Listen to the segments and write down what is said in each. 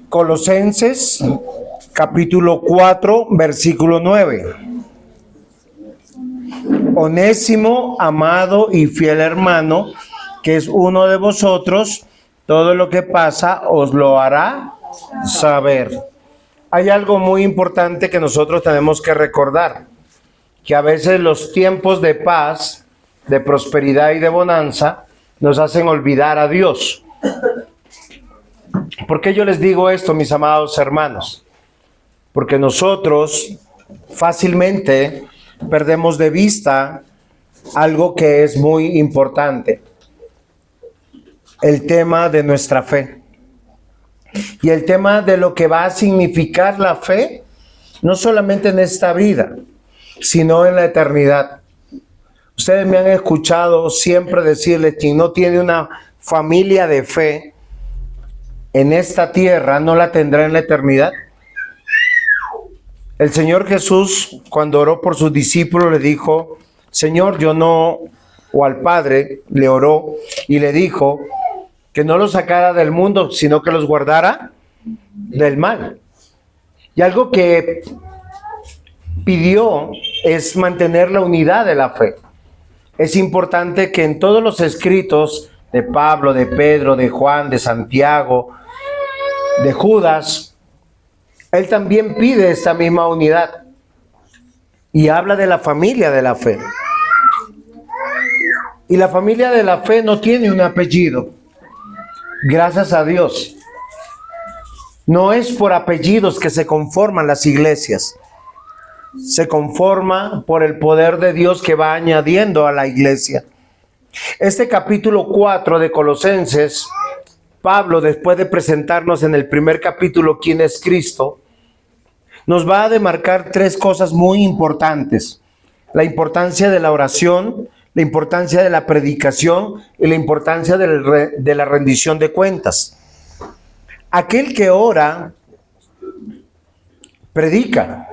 Colosenses capítulo 4, versículo 9. Onésimo, amado y fiel hermano, que es uno de vosotros, todo lo que pasa os lo hará saber. Hay algo muy importante que nosotros tenemos que recordar, que a veces los tiempos de paz, de prosperidad y de bonanza nos hacen olvidar a Dios. ¿Por qué yo les digo esto, mis amados hermanos? Porque nosotros fácilmente perdemos de vista algo que es muy importante: el tema de nuestra fe. Y el tema de lo que va a significar la fe, no solamente en esta vida, sino en la eternidad. Ustedes me han escuchado siempre decirles: quien no tiene una familia de fe en esta tierra, no la tendrá en la eternidad. El Señor Jesús, cuando oró por sus discípulos, le dijo: Señor, yo no, o al Padre le oró y le dijo que no los sacara del mundo, sino que los guardara del mal. Y algo que pidió es mantener la unidad de la fe. Es importante que en todos los escritos de Pablo, de Pedro, de Juan, de Santiago, de Judas, él también pide esta misma unidad y habla de la familia de la fe. Y la familia de la fe no tiene un apellido, gracias a Dios. No es por apellidos que se conforman las iglesias, se conforma por el poder de Dios que va añadiendo a la iglesia. Este capítulo 4 de Colosenses, Pablo, después de presentarnos en el primer capítulo quién es Cristo, nos va a demarcar tres cosas muy importantes: la importancia de la oración, la importancia de la predicación y la importancia de la rendición de cuentas. Aquel que ora, predica,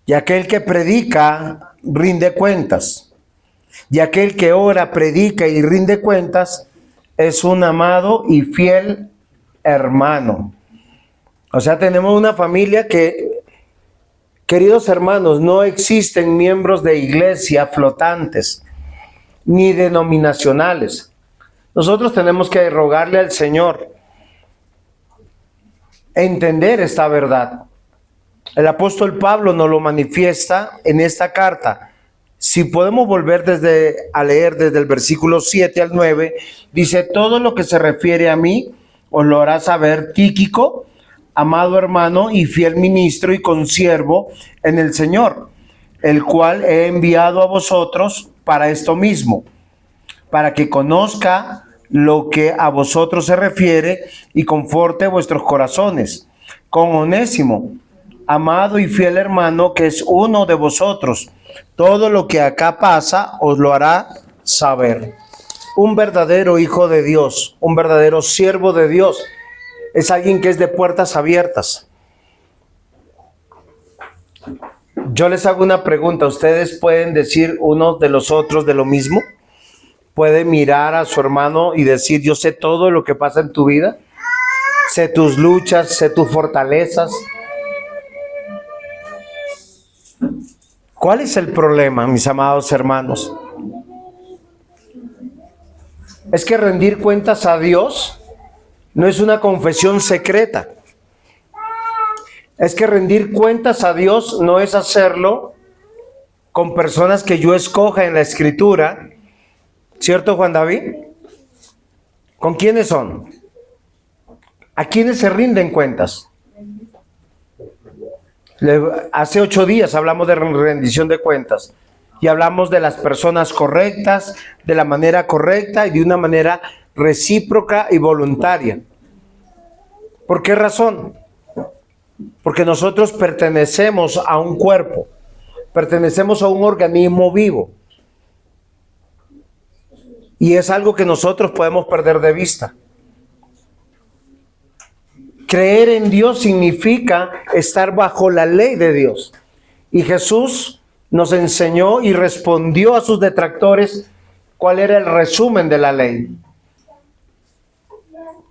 y aquel que predica, rinde cuentas. Y aquel que ora, predica y rinde cuentas es un amado y fiel hermano. O sea, tenemos una familia que, queridos hermanos, no existen miembros de iglesia flotantes ni denominacionales. Nosotros tenemos que rogarle al Señor entender esta verdad. El apóstol Pablo nos lo manifiesta en esta carta. Si podemos volver a leer desde el versículo 7 al 9, dice: todo lo que se refiere a mí os lo hará saber Tíquico, amado hermano y fiel ministro y consiervo en el Señor, el cual he enviado a vosotros para esto mismo, para que conozca lo que a vosotros se refiere y conforte vuestros corazones. Con Onésimo, amado y fiel hermano, que es uno de vosotros, todo lo que acá pasa os lo hará saber. Un verdadero hijo de Dios, un verdadero siervo de Dios, es alguien que es de puertas abiertas. Yo les hago una pregunta: ¿ustedes pueden decir unos de los otros de lo mismo? ¿Puede mirar a su hermano y decir: yo sé todo lo que pasa en tu vida? Sé tus luchas, sé tus fortalezas. ¿Cuál es el problema, mis amados hermanos? Es que rendir cuentas a Dios no es una confesión secreta. Es que rendir cuentas a Dios no es hacerlo con personas que yo escoja en la Escritura. ¿Cierto, Juan David? ¿Con quiénes son? ¿A quiénes se rinden cuentas? Hace 8 días hablamos de rendición de cuentas y hablamos de las personas correctas, de la manera correcta y de una manera recíproca y voluntaria. ¿Por qué razón? Porque nosotros pertenecemos a un cuerpo, pertenecemos a un organismo vivo. Y es algo que nosotros podemos perder de vista. Creer en Dios significa estar bajo la ley de Dios. Y Jesús nos enseñó y respondió a sus detractores cuál era el resumen de la ley.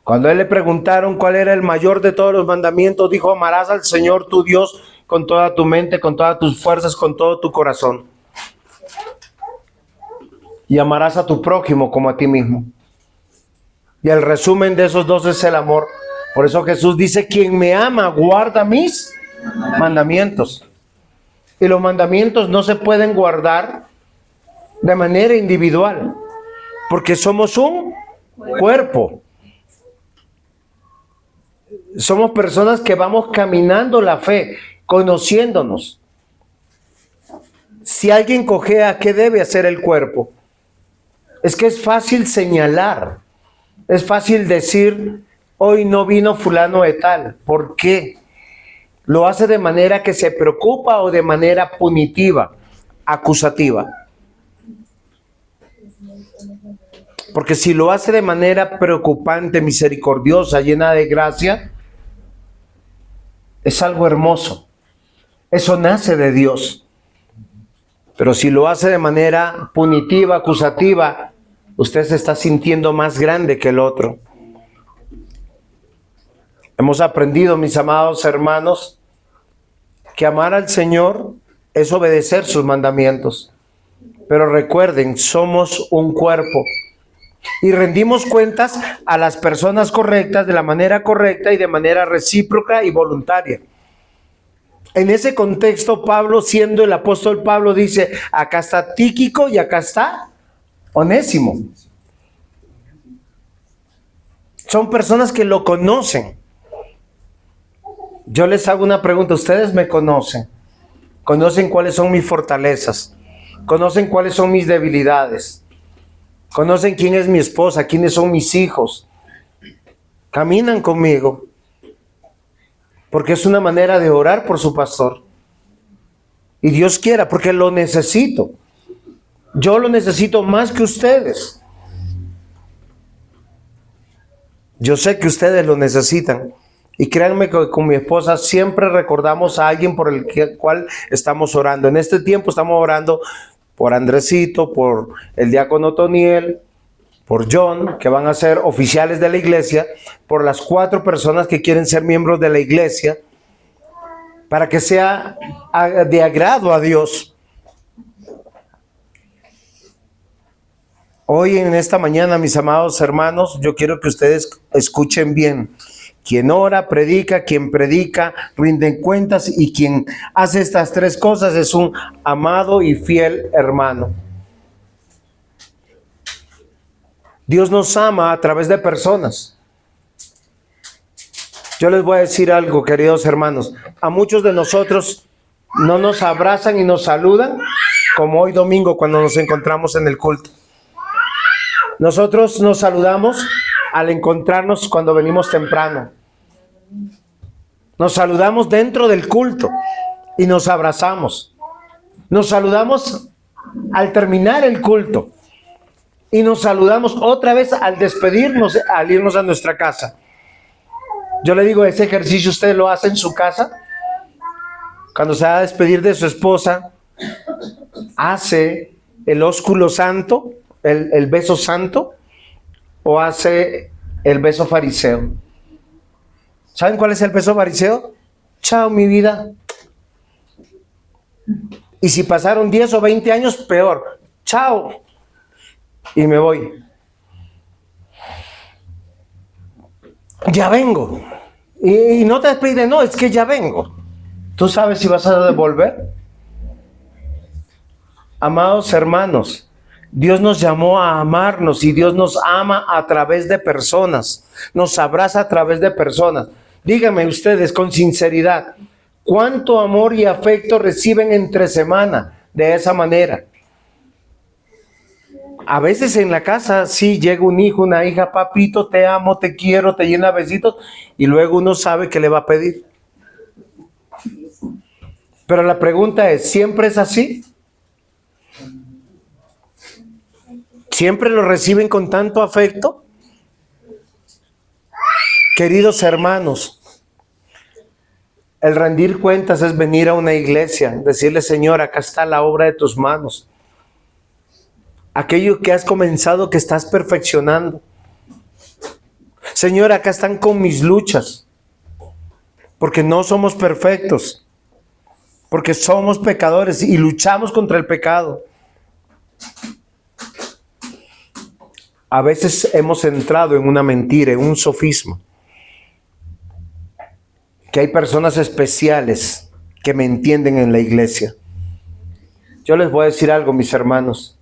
Cuando a él le preguntaron cuál era el mayor de todos los mandamientos, dijo: amarás al Señor tu Dios con toda tu mente, con todas tus fuerzas, con todo tu corazón. Y amarás a tu prójimo como a ti mismo. Y el resumen de esos dos es el amor. Por eso Jesús dice: quien me ama guarda mis mandamientos. Y los mandamientos no se pueden guardar de manera individual, porque somos un cuerpo. Somos personas que vamos caminando la fe, conociéndonos. Si alguien cojea, ¿qué debe hacer el cuerpo? Es que es fácil señalar, es fácil decir: hoy no vino fulano de tal. ¿Por qué? ¿Lo hace de manera que se preocupa o de manera punitiva, acusativa? Porque si lo hace de manera preocupante, misericordiosa, llena de gracia, es algo hermoso. Eso nace de Dios. Pero si lo hace de manera punitiva, acusativa, usted se está sintiendo más grande que el otro. Hemos aprendido, mis amados hermanos, que amar al Señor es obedecer sus mandamientos. Pero recuerden, somos un cuerpo. Y rendimos cuentas a las personas correctas de la manera correcta y de manera recíproca y voluntaria. En ese contexto, Pablo, siendo el apóstol Pablo, dice: acá está Tíquico y acá está Onésimo. Son personas que lo conocen. Yo les hago una pregunta: ¿ustedes me conocen? ¿Conocen cuáles son mis fortalezas? ¿Conocen cuáles son mis debilidades? ¿Conocen quién es mi esposa? ¿Quiénes son mis hijos? Caminan conmigo. Porque es una manera de orar por su pastor. Y Dios quiera, porque lo necesito. Yo lo necesito más que ustedes. Yo sé que ustedes lo necesitan. Y créanme que con mi esposa siempre recordamos a alguien por el cual estamos orando. En este tiempo estamos orando por Andresito, por el diácono Toniel, por John, que van a ser oficiales de la iglesia, por las 4 personas que quieren ser miembros de la iglesia, para que sea de agrado a Dios. Hoy en esta mañana, mis amados hermanos, yo quiero que ustedes escuchen bien. Quien ora, predica; quien predica, rinde cuentas; y quien hace estas 3 cosas es un amado y fiel hermano. Dios nos ama a través de personas. Yo les voy a decir algo, queridos hermanos. A muchos de nosotros no nos abrazan y nos saludan como hoy domingo cuando nos encontramos en el culto. Nosotros nos saludamos al encontrarnos cuando venimos temprano. Nos saludamos dentro del culto y nos abrazamos. Nos saludamos al terminar el culto y nos saludamos otra vez al despedirnos, al irnos a nuestra casa. Yo le digo, ese ejercicio usted lo hace en su casa. Cuando se va a despedir de su esposa, hace el ósculo santo, el beso santo, o hace el beso fariseo. ¿Saben cuál es el beso fariseo? Chao, mi vida. Y si pasaron 10 o 20 años, peor. Chao. Y me voy. Ya vengo. Y no te despides, no, es que ya vengo. ¿Tú sabes si vas a devolver? Amados hermanos, Dios nos llamó a amarnos y Dios nos ama a través de personas. Nos abraza a través de personas. Díganme ustedes con sinceridad, ¿cuánto amor y afecto reciben entre semana de esa manera? A veces en la casa sí llega un hijo, una hija: papito, te amo, te quiero, te llena besitos, y luego uno sabe que le va a pedir. Pero la pregunta es, ¿siempre es así? ¿Siempre lo reciben con tanto afecto? Queridos hermanos, El rendir cuentas es venir a una iglesia, decirle, Señor, acá está la obra de tus manos. Aquello que has comenzado, que estás perfeccionando. Señor, acá están con mis luchas, porque no somos perfectos, porque somos pecadores y luchamos contra el pecado. A veces hemos entrado en una mentira, en un sofisma, que hay personas especiales que me entienden en la iglesia. Yo les voy a decir algo, mis hermanos.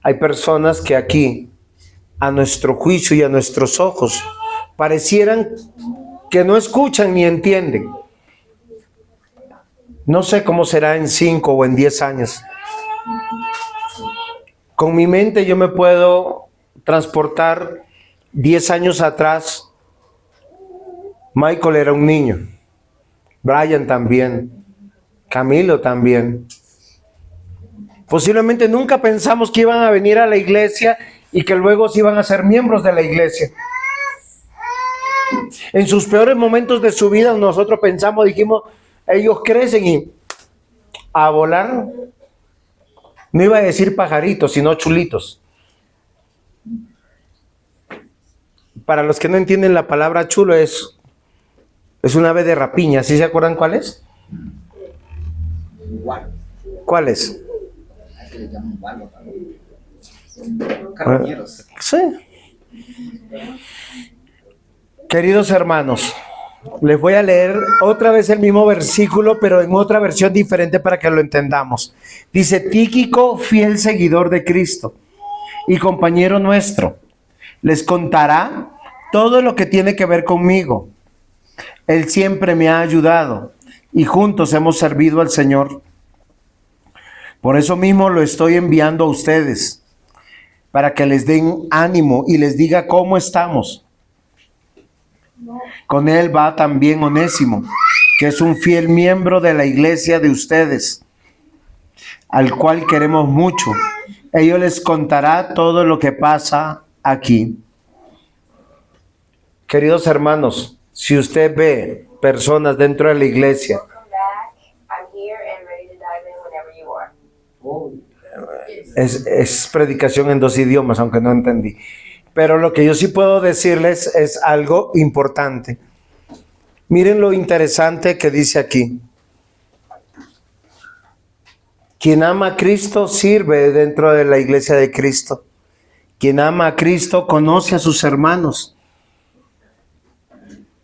Hay personas que aquí, a nuestro juicio y a nuestros ojos, parecieran que no escuchan ni entienden. No sé cómo será en 5 o en 10 años. Con mi mente yo me puedo transportar 10 años atrás. Michael era un niño. Brian también. Camilo también. Posiblemente nunca pensamos que iban a venir a la iglesia y que luego se iban a ser miembros de la iglesia. En sus peores momentos de su vida nosotros pensamos, dijimos, ellos crecen y a volar. No iba a decir pajaritos, sino chulitos. Para los que no entienden la palabra chulo, es un ave de rapiña. ¿Sí se acuerdan cuál es? ¿Cuál es? Que le llaman balo, carroñeros. Sí. Queridos hermanos, les voy a leer otra vez el mismo versículo, pero en otra versión diferente para que lo entendamos. Dice, Tíquico, fiel seguidor de Cristo y compañero nuestro, les contará todo lo que tiene que ver conmigo. Él siempre me ha ayudado y juntos hemos servido al Señor. Por eso mismo lo estoy enviando a ustedes, para que les den ánimo y les diga cómo estamos. Con él va también Onésimo, que es un fiel miembro de la iglesia de ustedes, al cual queremos mucho. Ellos les contará todo lo que pasa aquí. Queridos hermanos, si usted ve personas dentro de la iglesia es predicación en 2 idiomas, aunque no entendí. Pero lo que yo sí puedo decirles es algo importante. Miren lo interesante que dice aquí. Quien ama a Cristo sirve dentro de la iglesia de Cristo. Quien ama a Cristo conoce a sus hermanos.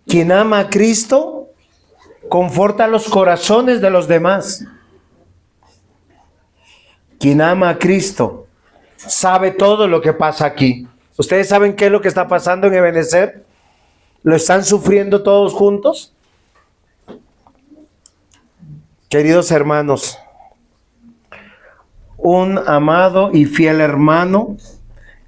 Quien ama a Cristo conforta los corazones de los demás. Quien ama a Cristo sabe todo lo que pasa aquí. ¿Ustedes saben qué es lo que está pasando en Ebenezer? ¿Lo están sufriendo todos juntos? Queridos hermanos, un amado y fiel hermano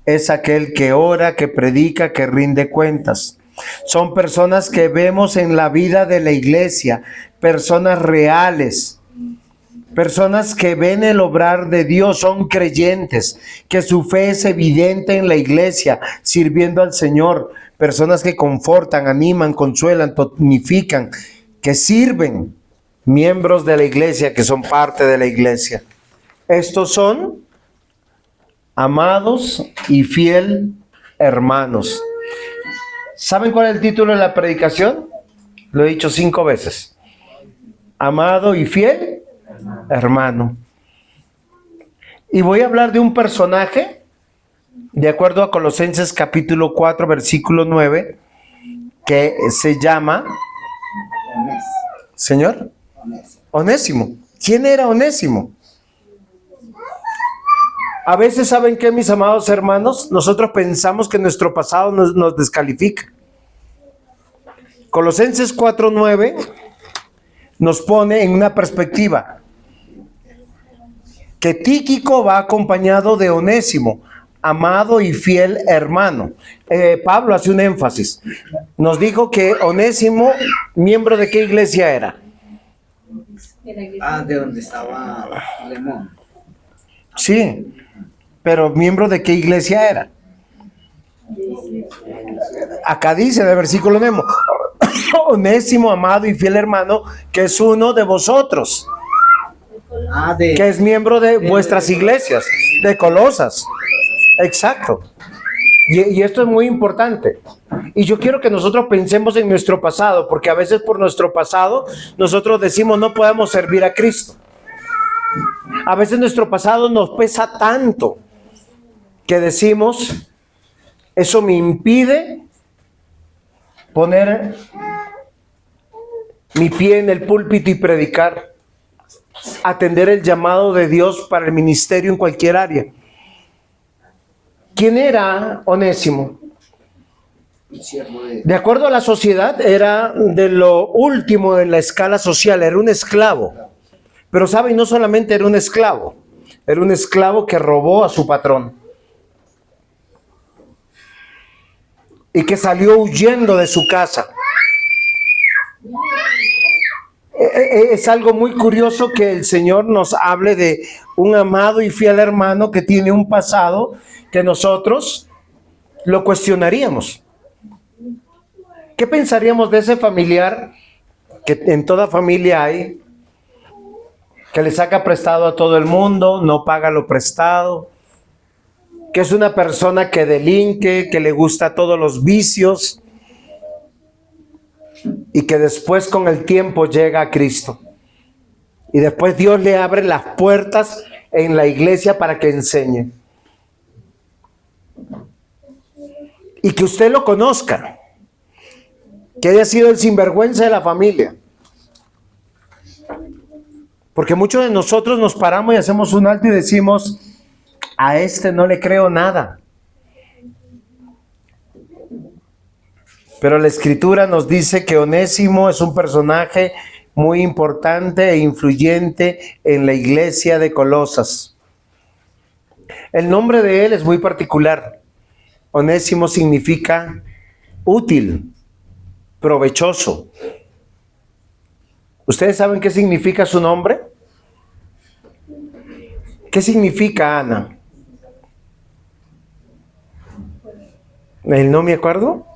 es aquel que ora, que predica, que rinde cuentas. Son personas que vemos en la vida de la iglesia, personas reales. Personas que ven el obrar de Dios, son creyentes, que su fe es evidente en la iglesia, sirviendo al Señor. Personas que confortan, animan, consuelan, tonifican, que sirven, miembros de la iglesia, que son parte de la iglesia. Estos son amados y fiel hermanos. ¿Saben cuál es el título de la predicación? Lo he dicho 5 veces. Amado y fiel hermano. Y voy a hablar de un personaje, de acuerdo a Colosenses capítulo 4, versículo 9, que se llama... ¿Señor? Onésimo. ¿Quién era Onésimo? A veces, ¿saben qué, mis amados hermanos? Nosotros pensamos que nuestro pasado nos descalifica. Colosenses 4:9 nos pone en una perspectiva que Tíquico va acompañado de Onésimo, amado y fiel hermano. Pablo hace un énfasis. Nos dijo que Onésimo, ¿miembro de qué iglesia era? De donde estaba Lemón. Sí, pero ¿miembro de qué iglesia era? Acá dice en el versículo Onésimo, amado y fiel hermano, que es uno de vosotros, que es miembro de vuestras iglesias, de Colosas. Exacto. Y esto es muy importante. Y yo quiero que nosotros pensemos en nuestro pasado, porque a veces por nuestro pasado nosotros decimos no podemos servir a Cristo. A veces nuestro pasado nos pesa tanto que decimos, eso me impide poner mi pie en el púlpito y predicar, atender el llamado de Dios para el ministerio en cualquier área. ¿Quién era Onésimo? De acuerdo a la sociedad, era de lo último en la escala social, era un esclavo. Pero saben, no solamente era un esclavo que robó a su patrón y que salió huyendo de su casa. Es algo muy curioso que el Señor nos hable de un amado y fiel hermano que tiene un pasado que nosotros lo cuestionaríamos. ¿Qué pensaríamos de ese familiar que en toda familia hay, que le saca prestado a todo el mundo, no paga lo prestado, que es una persona que delinque, que le gusta todos los vicios y que después con el tiempo llega a Cristo? Y después Dios le abre las puertas en la iglesia para que enseñe. Y que usted lo conozca, que haya sido el sinvergüenza de la familia. Porque muchos de nosotros nos paramos y hacemos un alto y decimos, a este no le creo nada. Pero la Escritura nos dice que Onésimo es un personaje muy importante e influyente en la iglesia de Colosas. El nombre de él es muy particular. Onésimo significa útil, provechoso. ¿Ustedes saben qué significa su nombre? ¿Qué significa Ana? ¿No me acuerdo?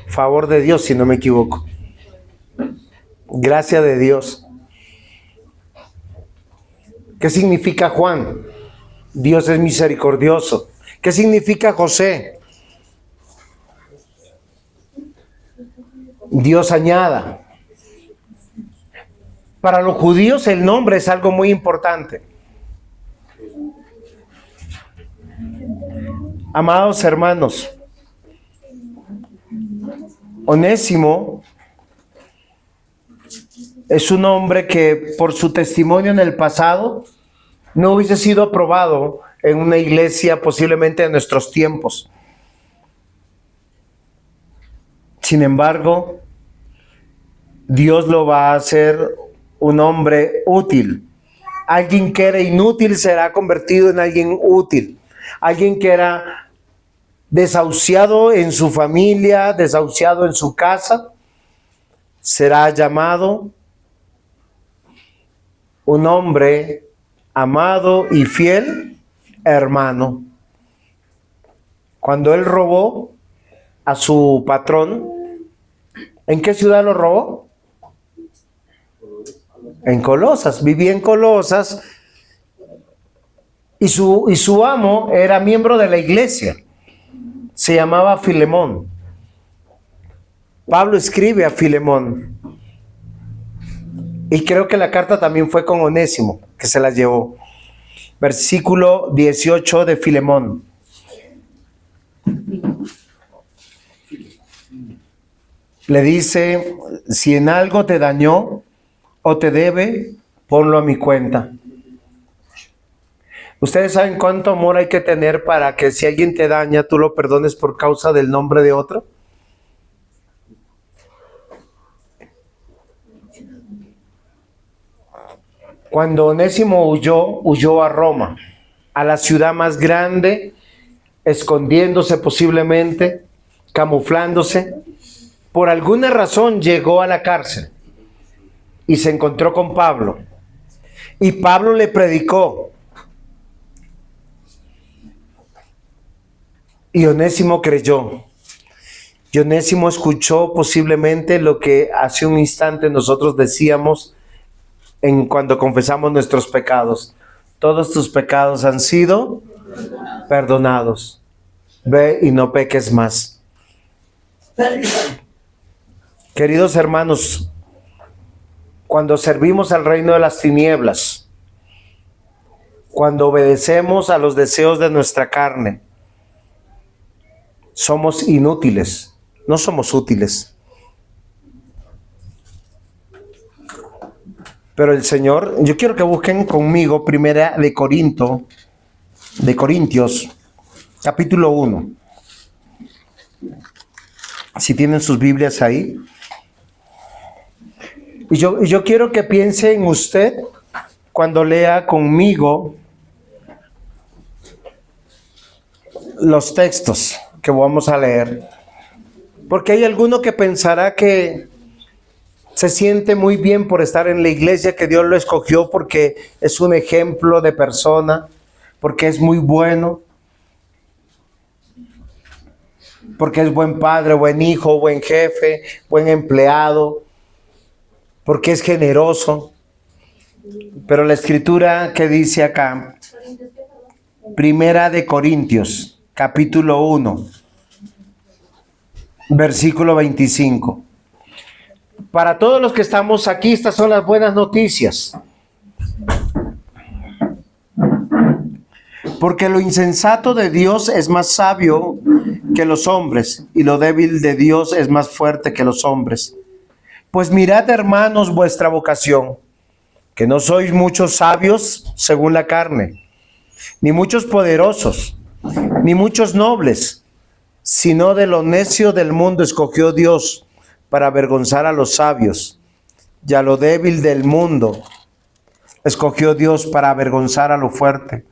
Favor de Dios, si no me equivoco. Gracia de Dios. ¿Qué significa Juan? Dios es misericordioso. ¿Qué significa José? Dios añada. Para los judíos el nombre es algo muy importante. Amados hermanos, Onésimo es un hombre que por su testimonio en el pasado no hubiese sido aprobado en una iglesia posiblemente de nuestros tiempos. Sin embargo, Dios lo va a hacer un hombre útil. Alguien que era inútil será convertido en alguien útil. Alguien que era desahuciado en su familia, desahuciado en su casa, será llamado un hombre amado y fiel hermano. Cuando él robó a su patrón, ¿en qué ciudad lo robó? En Colosas. Vivía en Colosas y su amo era miembro de la iglesia. Se llamaba Filemón. Pablo escribe a Filemón. Y creo que la carta también fue con Onésimo, que se la llevó. Versículo 18 de Filemón. Le dice, si en algo te dañó o te debe, ponlo a mi cuenta. ¿Ustedes saben cuánto amor hay que tener para que si alguien te daña, tú lo perdones por causa del nombre de otro? Cuando Onésimo huyó a Roma, a la ciudad más grande, escondiéndose posiblemente, camuflándose. Por alguna razón llegó a la cárcel y se encontró con Pablo. Y Pablo le predicó. Y Onésimo creyó. Y Onésimo escuchó posiblemente lo que hace un instante nosotros decíamos cuando confesamos nuestros pecados. Todos tus pecados han sido perdonados. Ve y no peques más. Queridos hermanos, cuando servimos al reino de las tinieblas, cuando obedecemos a los deseos de nuestra carne, somos inútiles, no somos útiles. Pero el Señor, yo quiero que busquen conmigo Primera de Corintios, capítulo 1. Si tienen sus Biblias ahí. Y yo quiero que piense en usted cuando lea conmigo los textos que vamos a leer. Porque hay alguno que pensará que se siente muy bien por estar en la iglesia, que Dios lo escogió porque es un ejemplo de persona, porque es muy bueno, porque es buen padre, buen hijo, buen jefe, buen empleado, porque es generoso. Pero la escritura que dice acá, Primera de Corintios, capítulo 1, versículo 25. Para todos los que estamos aquí, estas son las buenas noticias. Porque lo insensato de Dios es más sabio que los hombres, y lo débil de Dios es más fuerte que los hombres. Pues mirad, hermanos, vuestra vocación, que no sois muchos sabios según la carne, ni muchos poderosos, ni muchos nobles, sino de lo necio del mundo escogió Dios para avergonzar a los sabios, y a lo débil del mundo escogió Dios para avergonzar a lo fuerte,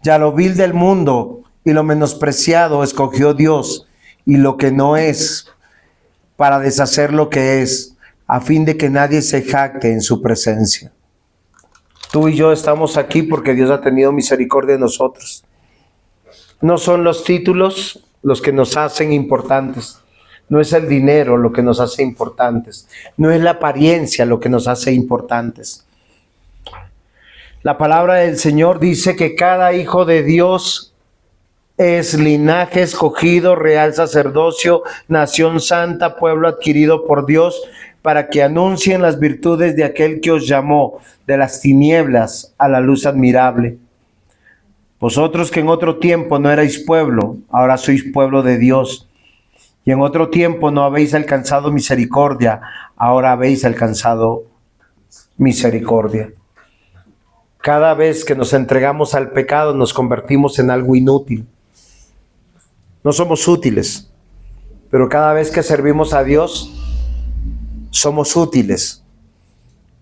y a lo vil del mundo y lo menospreciado escogió Dios, y lo que no es, para deshacer lo que es, a fin de que nadie se jacte en su presencia. Tú y yo estamos aquí porque Dios ha tenido misericordia de nosotros. No son los títulos los que nos hacen importantes. No es el dinero lo que nos hace importantes. No es la apariencia lo que nos hace importantes. La palabra del Señor dice que cada hijo de Dios es linaje escogido, real sacerdocio, nación santa, pueblo adquirido por Dios, para que anuncien las virtudes de aquel que os llamó de las tinieblas a la luz admirable. Vosotros que en otro tiempo no erais pueblo, ahora sois pueblo de Dios. Y en otro tiempo no habéis alcanzado misericordia, ahora habéis alcanzado misericordia. Cada vez que nos entregamos al pecado nos convertimos en algo inútil. No somos útiles, pero cada vez que servimos a Dios, somos útiles.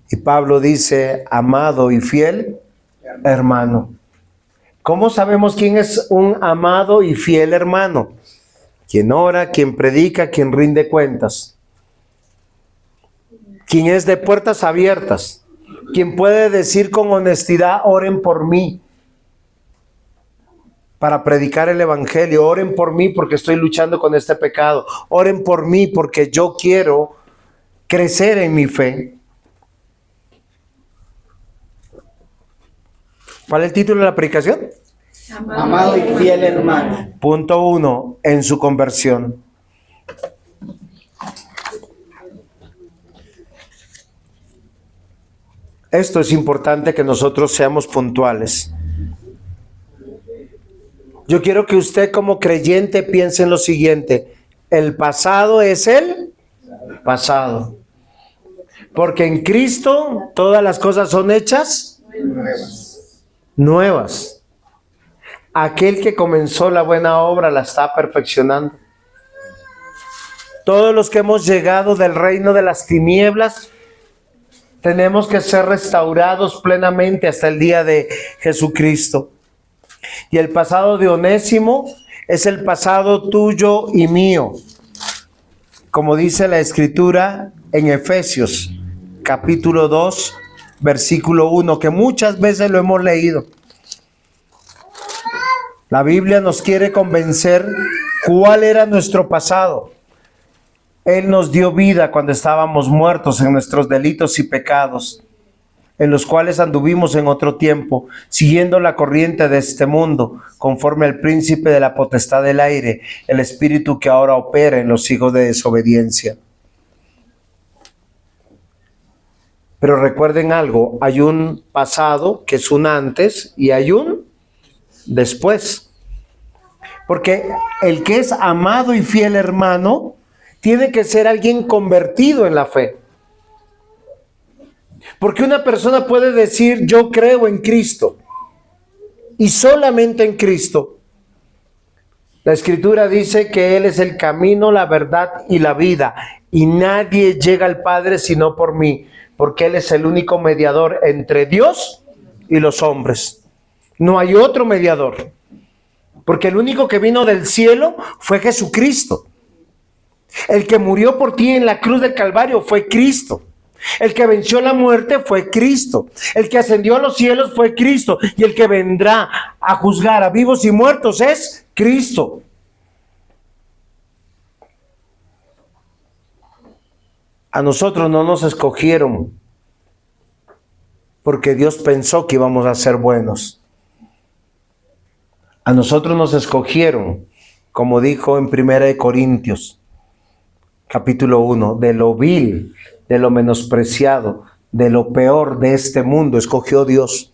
Y Pablo dice, amado y fiel hermano. ¿Cómo sabemos quién es un amado y fiel hermano? Quien ora, quien predica, quien rinde cuentas. Quien es de puertas abiertas. Quien puede decir con honestidad, oren por mí para predicar el evangelio. Oren por mí porque estoy luchando con este pecado. Oren por mí porque yo quiero crecer en mi fe. ¿Cuál es el título de la predicación? Amado y fiel hermano. Punto 1, en su conversión. Esto es importante que nosotros seamos puntuales. Yo quiero que usted como creyente piense en lo siguiente. El pasado es el pasado. Porque en Cristo todas las cosas son hechas nuevas. Aquel que comenzó la buena obra la está perfeccionando. Todos los que hemos llegado del reino de las tinieblas tenemos que ser restaurados plenamente hasta el día de Jesucristo. Y el pasado de Onésimo es el pasado tuyo y mío, como dice la Escritura en Efesios, capítulo 2, versículo 1, que muchas veces lo hemos leído. La Biblia nos quiere convencer cuál era nuestro pasado. Él nos dio vida cuando estábamos muertos en nuestros delitos y pecados, en los cuales anduvimos en otro tiempo, siguiendo la corriente de este mundo, conforme al príncipe de la potestad del aire, el espíritu que ahora opera en los hijos de desobediencia. Pero recuerden algo, hay un pasado que es un antes y hay un después. Porque el que es amado y fiel hermano tiene que ser alguien convertido en la fe. Porque una persona puede decir, yo creo en Cristo y solamente en Cristo. La Escritura dice que Él es el camino, la verdad y la vida, y nadie llega al Padre sino por mí, porque Él es el único mediador entre Dios y los hombres. No hay otro mediador, porque el único que vino del cielo fue Jesucristo. El que murió por ti en la cruz del Calvario fue Cristo. El que venció la muerte fue Cristo. El que ascendió a los cielos fue Cristo. Y el que vendrá a juzgar a vivos y muertos es Cristo. A nosotros no nos escogieron porque Dios pensó que íbamos a ser buenos. A nosotros nos escogieron, como dijo en 1 Corintios, capítulo 1, de lo vil, de lo menospreciado, de lo peor de este mundo, escogió Dios.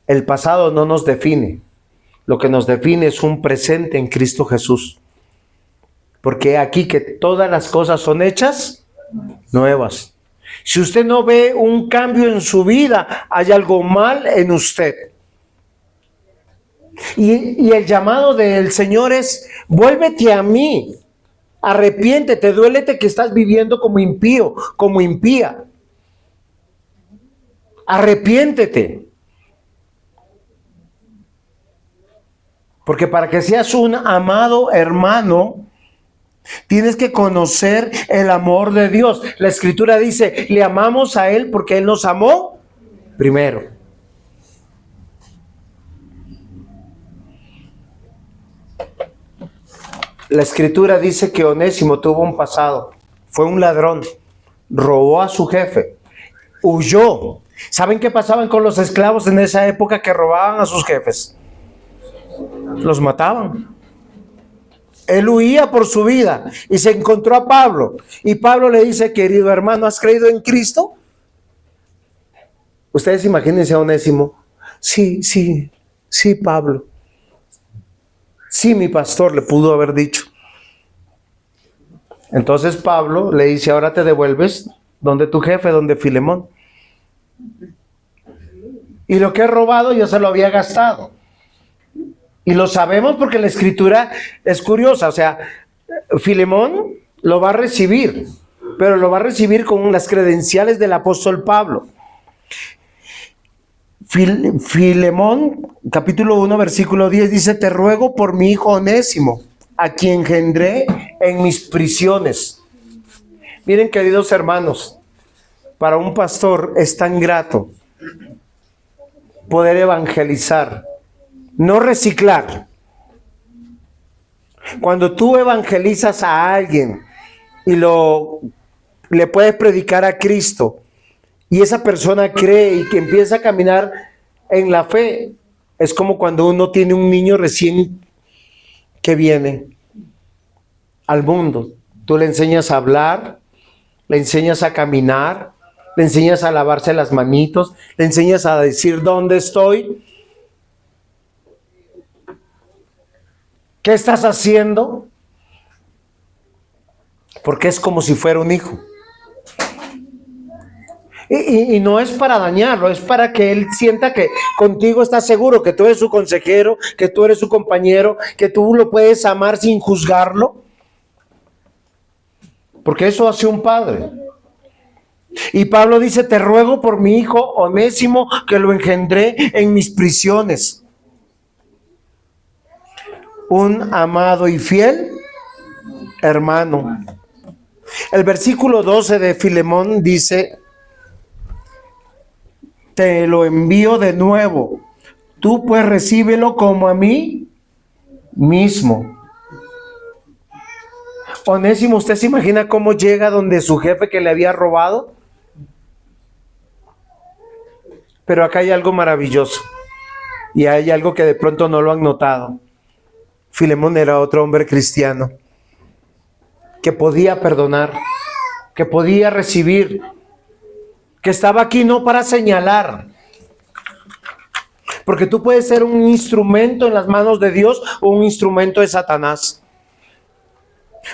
El pasado no nos define. Lo que nos define es un presente en Cristo Jesús. Porque aquí que todas las cosas son hechas nuevas. Si usted no ve un cambio en su vida, hay algo mal en usted. Y el llamado del Señor es, vuélvete a mí, arrepiéntete, duélete que estás viviendo como impío, como impía. Arrepiéntete. Porque para que seas un amado hermano, tienes que conocer el amor de Dios. La Escritura dice, le amamos a Él porque Él nos amó primero. La Escritura dice que Onésimo tuvo un pasado. Fue un ladrón. Robó a su jefe. Huyó. ¿Saben qué pasaban con los esclavos en esa época que robaban a sus jefes? Los mataban. Él huía por su vida y se encontró a Pablo. Y Pablo le dice, querido hermano, ¿has creído en Cristo? Ustedes imagínense a Onésimo. Sí, Pablo. Sí, mi pastor, le pudo haber dicho. Entonces Pablo le dice, ahora te devuelves donde tu jefe, donde Filemón. Y lo que he robado yo se lo había gastado. Y lo sabemos porque la Escritura es curiosa. O sea, Filemón lo va a recibir, pero lo va a recibir con las credenciales del apóstol Pablo. Filemón, capítulo 1, versículo 10, dice, te ruego por mi hijo Onésimo, a quien engendré en mis prisiones. Miren, queridos hermanos, para un pastor es tan grato poder evangelizar, no reciclar. Cuando tú evangelizas a alguien y le puedes predicar a Cristo, y esa persona cree y que empieza a caminar en la fe, es como cuando uno tiene un niño recién que viene al mundo. Tú le enseñas a hablar, le enseñas a caminar, le enseñas a lavarse las manitos, le enseñas a decir ¿dónde estoy? ¿Qué estás haciendo? Porque es como si fuera un hijo. Y no es para dañarlo, es para que él sienta que contigo está seguro, que tú eres su consejero, que tú eres su compañero, que tú lo puedes amar sin juzgarlo. Porque eso hace un padre. Y Pablo dice, te ruego por mi hijo Onésimo, que lo engendré en mis prisiones. Un amado y fiel hermano. El versículo 12 de Filemón dice, te lo envío de nuevo. Tú pues recíbelo como a mí mismo. Onésimo, ¿usted se imagina cómo llega donde su jefe que le había robado? Pero acá hay algo maravilloso. Y hay algo que de pronto no lo han notado. Filemón era otro hombre cristiano que podía perdonar, que podía recibir, que estaba aquí no para señalar. Porque tú puedes ser un instrumento en las manos de Dios o un instrumento de Satanás.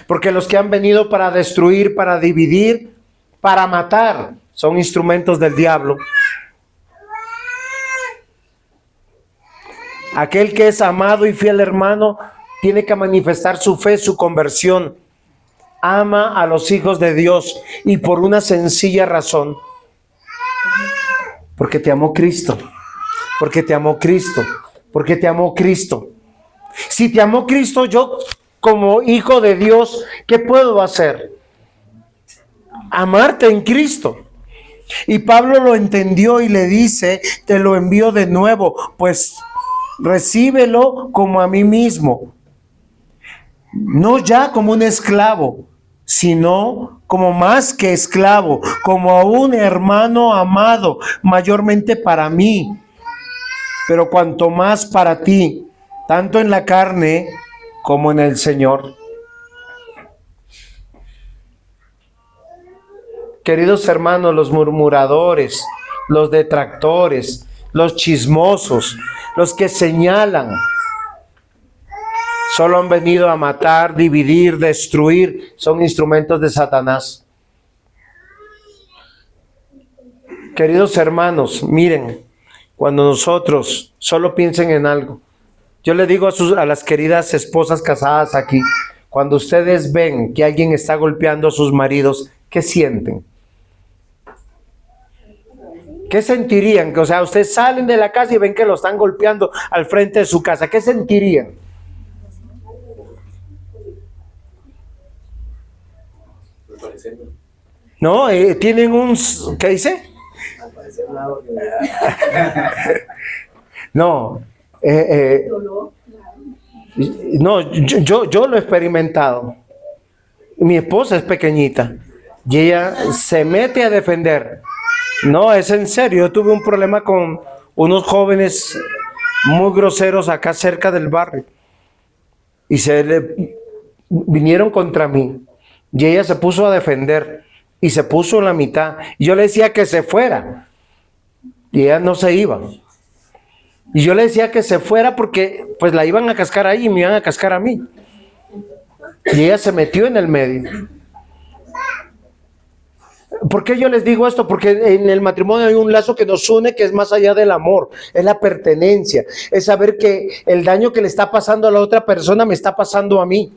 Porque los que han venido para destruir, para dividir, para matar, son instrumentos del diablo. Aquel que es amado y fiel hermano tiene que manifestar su fe, su conversión. Ama a los hijos de Dios y por una sencilla razón. Porque te amó Cristo. Porque te amó Cristo. Porque te amó Cristo. Si te amó Cristo, yo como hijo de Dios, ¿qué puedo hacer? Amarte en Cristo. Y Pablo lo entendió y le dice, te lo envío de nuevo, pues recíbelo como a mí mismo. No ya como un esclavo, sino como más que esclavo, como a un hermano amado, mayormente para mí, pero cuanto más para ti, tanto en la carne como en el Señor. Queridos hermanos, los murmuradores, los detractores, los chismosos, los que señalan, solo han venido a matar, dividir, destruir, son instrumentos de Satanás. Queridos hermanos, miren, cuando nosotros solo piensen en algo, yo le digo a las queridas esposas casadas aquí, cuando ustedes ven que alguien está golpeando a sus maridos, ¿qué sienten? ¿Qué sentirían? O sea, ustedes salen de la casa y ven que lo están golpeando al frente de su casa. ¿Qué sentirían? No, tienen un... ¿Qué dice? No, no, yo lo he experimentado. Mi esposa es pequeñita y ella se mete a defender. No, es en serio. Yo tuve un problema con unos jóvenes muy groseros acá cerca del barrio y vinieron contra mí y ella se puso a defender y se puso en la mitad y yo le decía que se fuera y ella no se iba. Y yo le decía que se fuera porque pues la iban a cascar ahí y me iban a cascar a mí. Y ella se metió en el medio. ¿Por qué yo les digo esto? Porque en el matrimonio hay un lazo que nos une que es más allá del amor, es la pertenencia, es saber que el daño que le está pasando a la otra persona me está pasando a mí.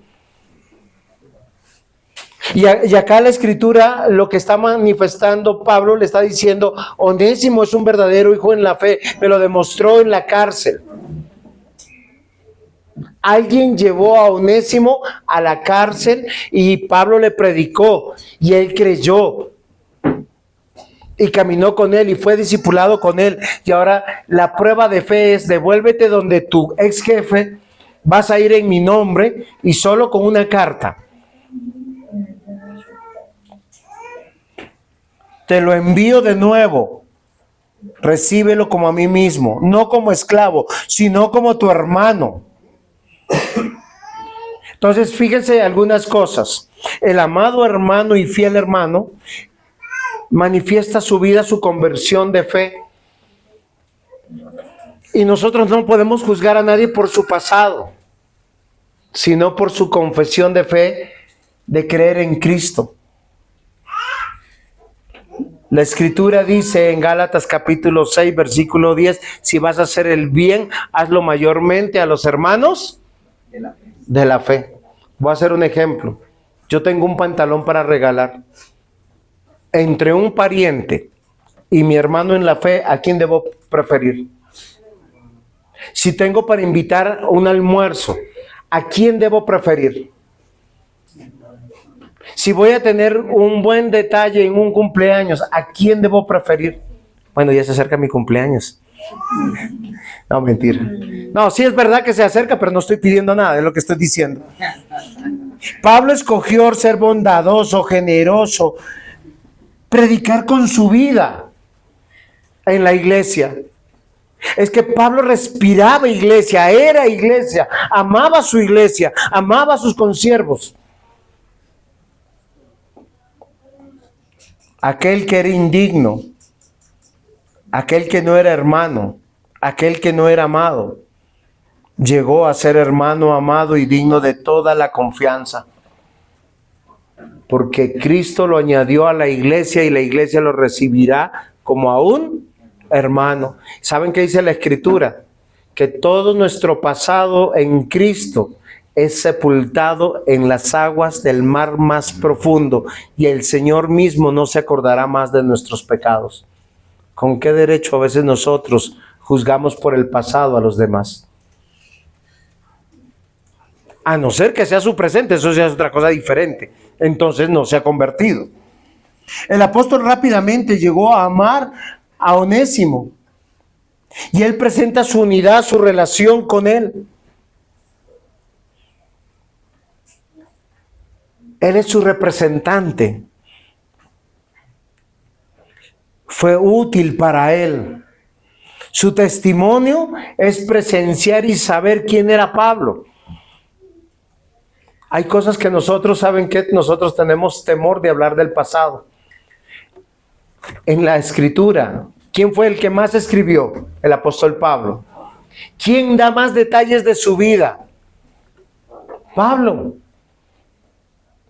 Y acá la escritura lo que está manifestando Pablo le está diciendo, Onésimo es un verdadero hijo en la fe, me lo demostró en la cárcel. Alguien llevó a Onésimo a la cárcel y Pablo le predicó y él creyó y caminó con él y fue discipulado con él. Y ahora la prueba de fe es devuélvete donde tu ex jefe, vas a ir en mi nombre y solo con una carta. Te lo envío de nuevo. Recíbelo como a mí mismo, no como esclavo, sino como tu hermano. Entonces, fíjense algunas cosas. El amado hermano y fiel hermano manifiesta su vida, su conversión de fe. Y nosotros no podemos juzgar a nadie por su pasado, sino por su confesión de fe, de creer en Cristo. La escritura dice en Gálatas capítulo 6, versículo 10, si vas a hacer el bien, hazlo mayormente a los hermanos de la fe. Voy a hacer un ejemplo. Yo tengo un pantalón para regalar. Entre un pariente y mi hermano en la fe, ¿a quién debo preferir? Si tengo para invitar un almuerzo, ¿a quién debo preferir? Si voy a tener un buen detalle en un cumpleaños, ¿a quién debo preferir? Bueno, ya se acerca mi cumpleaños. No, mentira. No, sí es verdad que se acerca, pero no estoy pidiendo nada, es lo que estoy diciendo. Pablo escogió ser bondadoso, generoso, predicar con su vida en la iglesia. Es que Pablo respiraba iglesia, era iglesia, amaba su iglesia, amaba a sus consiervos. Aquel que era indigno, aquel que no era hermano, aquel que no era amado, llegó a ser hermano, amado y digno de toda la confianza. Porque Cristo lo añadió a la iglesia y la iglesia lo recibirá como a un hermano. ¿Saben qué dice la Escritura? Que todo nuestro pasado en Cristo es sepultado en las aguas del mar más profundo y el Señor mismo no se acordará más de nuestros pecados. ¿Con qué derecho a veces nosotros juzgamos por el pasado a los demás? A no ser que sea su presente, eso ya es otra cosa diferente. Entonces no se ha convertido. El apóstol rápidamente llegó a amar a Onésimo y él presenta su unidad, su relación con él. Él es su representante. Fue útil para él. Su testimonio es presenciar y saber quién era Pablo. Hay cosas que nosotros, ¿saben qué? Nosotros tenemos temor de hablar del pasado. En la Escritura, ¿quién fue el que más escribió? El apóstol Pablo. ¿Quién da más detalles de su vida? Pablo.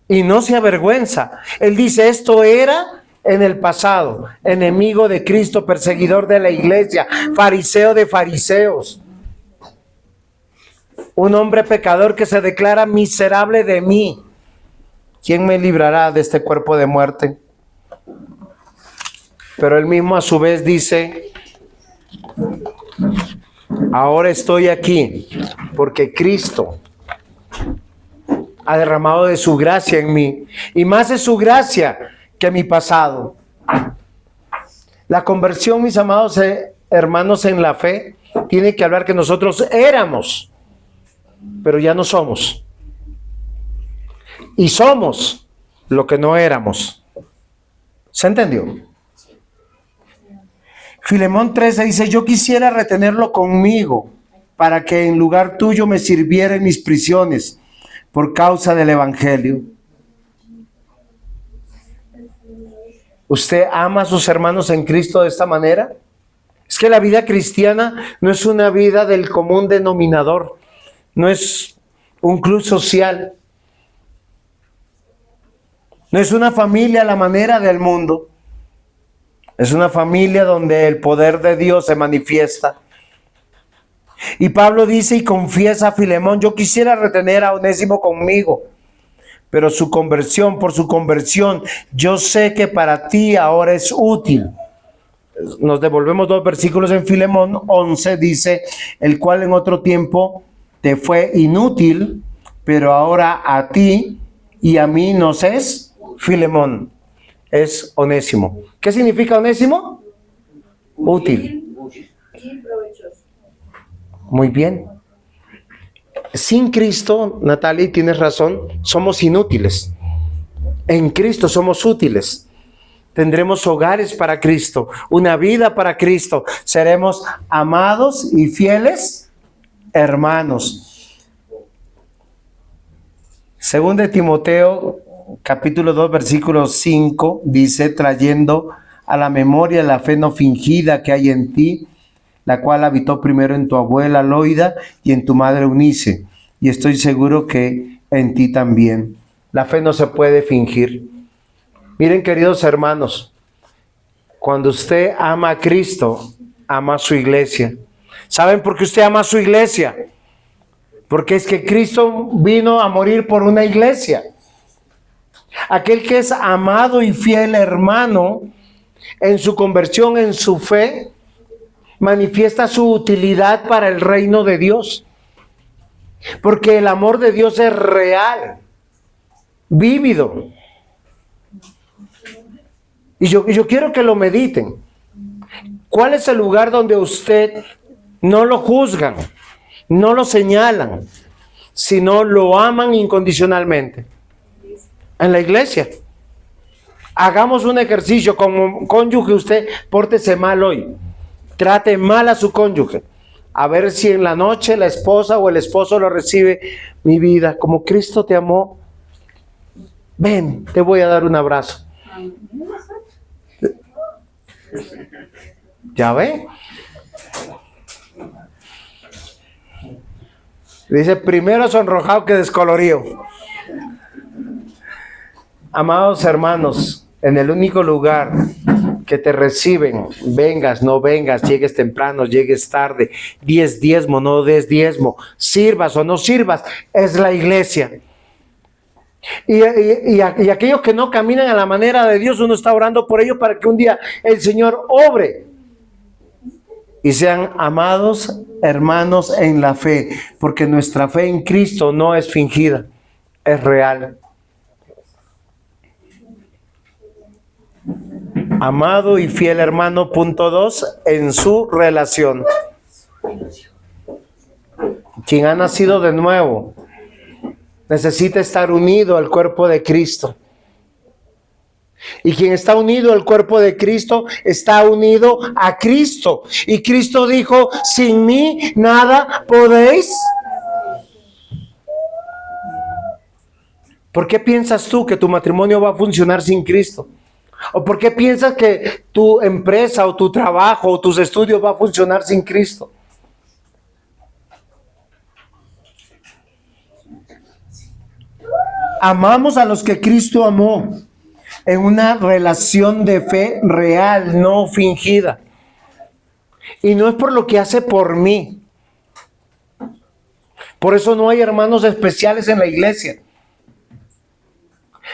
Y no se avergüenza. Él dice, esto era en el pasado, enemigo de Cristo, perseguidor de la iglesia, fariseo de fariseos. Un hombre pecador que se declara miserable de mí. ¿Quién me librará de este cuerpo de muerte? Pero él mismo a su vez dice, ahora estoy aquí porque Cristo ha derramado de su gracia en mí, y más de su gracia que mi pasado. La conversión, mis amados hermanos en la fe, tiene que hablar que nosotros éramos, pero ya no somos. Y somos lo que no éramos. ¿Se entendió? Filemón 13 dice, yo quisiera retenerlo conmigo para que en lugar tuyo me sirviera en mis prisiones por causa del evangelio. ¿Usted ama a sus hermanos en Cristo de esta manera? Es que la vida cristiana no es una vida del común denominador, no es un club social, no es una familia a la manera del mundo, es una familia donde el poder de Dios se manifiesta. Y Pablo dice y confiesa a Filemón, yo quisiera retener a Onésimo conmigo, pero por su conversión, yo sé que para ti ahora es útil. Nos devolvemos 2 versículos en Filemón 11, dice, el cual en otro tiempo te fue inútil, pero ahora a ti y a mí nos es Filemón, es Onésimo. ¿Qué significa Onésimo? Útil. Muy bien. Sin Cristo, Natalie, tienes razón, somos inútiles. En Cristo somos útiles. Tendremos hogares para Cristo, una vida para Cristo. Seremos amados y fieles hermanos. Según de Timoteo, capítulo 2, versículo 5, dice, trayendo a la memoria la fe no fingida que hay en ti, la cual habitó primero en tu abuela Loida y en tu madre Eunice, y estoy seguro que en ti también. La fe no se puede fingir. Miren, queridos hermanos, cuando usted ama a Cristo, ama a su iglesia. ¿Saben por qué usted ama a su iglesia? Porque es que Cristo vino a morir por una iglesia. Aquel que es amado y fiel hermano, en su conversión, en su fe, manifiesta su utilidad para el reino de Dios. Porque el amor de Dios es real, vívido. Y yo quiero que lo mediten. ¿Cuál es el lugar donde usted no lo juzgan, no lo señalan, sino lo aman incondicionalmente? En la iglesia. Hagamos un ejercicio como cónyuge. Usted pórtese mal hoy, trate mal a su cónyuge, a ver si en la noche la esposa o el esposo lo recibe. Mi vida, como Cristo te amó, ven, te voy a dar un abrazo. ¿Ya ve? Dice, primero sonrojado que descolorido. Amados hermanos, en el único lugar que te reciben, vengas, no vengas, llegues temprano, llegues tarde, des diezmo, no des diezmo, sirvas o no sirvas, es la iglesia. Y aquellos que no caminan a la manera de Dios, uno está orando por ellos para que un día el Señor obre y sean amados hermanos en la fe, porque nuestra fe en Cristo no es fingida, es real. Amado y fiel hermano, punto 2, en su relación. Quien ha nacido de nuevo necesita estar unido al cuerpo de Cristo. Y quien está unido al cuerpo de Cristo está unido a Cristo. Y Cristo dijo, sin mí nada podéis. ¿Por qué piensas tú que tu matrimonio va a funcionar sin Cristo? ¿O por qué piensas que tu empresa o tu trabajo o tus estudios va a funcionar sin Cristo? Amamos a los que Cristo amó en una relación de fe real, no fingida. Y no es por lo que hace por mí. Por eso no hay hermanos especiales en la iglesia.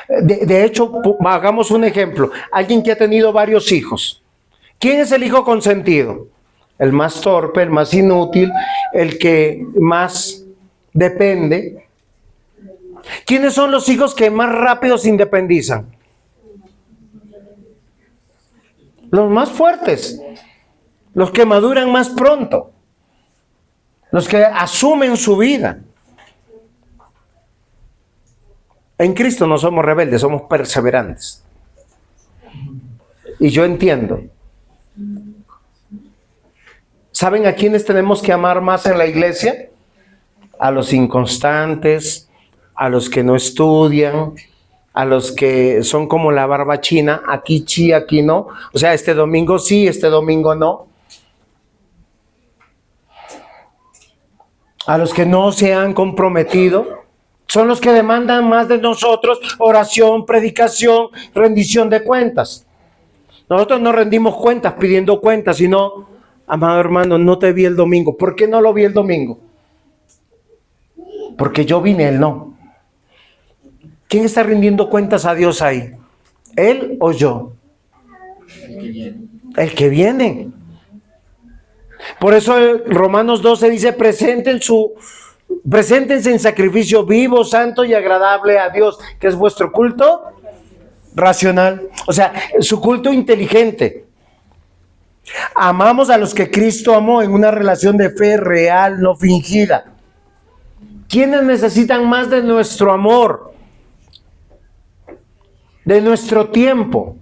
De hecho, hagamos un ejemplo. Alguien que ha tenido varios hijos. ¿Quién es el hijo consentido? El más torpe, el más inútil, el que más depende. ¿Quiénes son los hijos que más rápido se independizan? Los más fuertes, los que maduran más pronto, los que asumen su vida. En Cristo no somos rebeldes, somos perseverantes. Y yo entiendo. ¿Saben a quiénes tenemos que amar más en la iglesia? A los inconstantes, a los que no estudian, a los que son como la barba china, aquí sí, aquí no. O sea, este domingo sí, este domingo no. A los que no se han comprometido. Son los que demandan más de nosotros oración, predicación, rendición de cuentas. Nosotros no rendimos cuentas pidiendo cuentas, sino, amado hermano, no te vi el domingo. ¿Por qué no lo vi el domingo? Porque yo vine, él no. ¿Quién está rindiendo cuentas a Dios ahí? ¿Él o yo? El que viene. Por eso Romanos 12 dice, preséntense en sacrificio vivo, santo y agradable a Dios, que es vuestro culto racional. O sea, su culto inteligente. Amamos a los que Cristo amó en una relación de fe real, no fingida. ¿Quiénes necesitan más de nuestro amor? De nuestro tiempo.